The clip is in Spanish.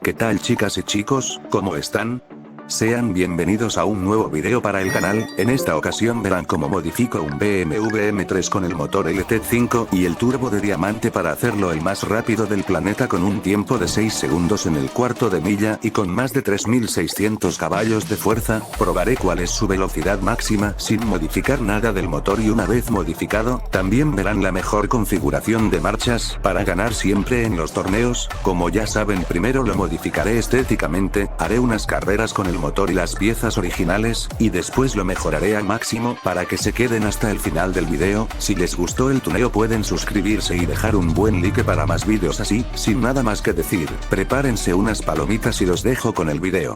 ¿Qué tal chicas y chicos, cómo están? Sean bienvenidos a un nuevo video para el canal. En esta ocasión verán cómo modifico un BMW M3 con el motor LT5 y el turbo de diamante para hacerlo el más rápido del planeta con un tiempo de 6 segundos en el cuarto de milla y con más de 3600 caballos de fuerza. Probaré cuál es su velocidad máxima sin modificar nada del motor y una vez modificado, también verán la mejor configuración de marchas para ganar siempre en los torneos. Como ya saben, primero lo modificaré estéticamente, haré unas carreras con el motor y las piezas originales, y después lo mejoraré al máximo para que se queden hasta el final del video. Si les gustó el tuneo pueden suscribirse y dejar un buen like para más vídeos así. Sin nada más que decir, prepárense unas palomitas y los dejo con el video.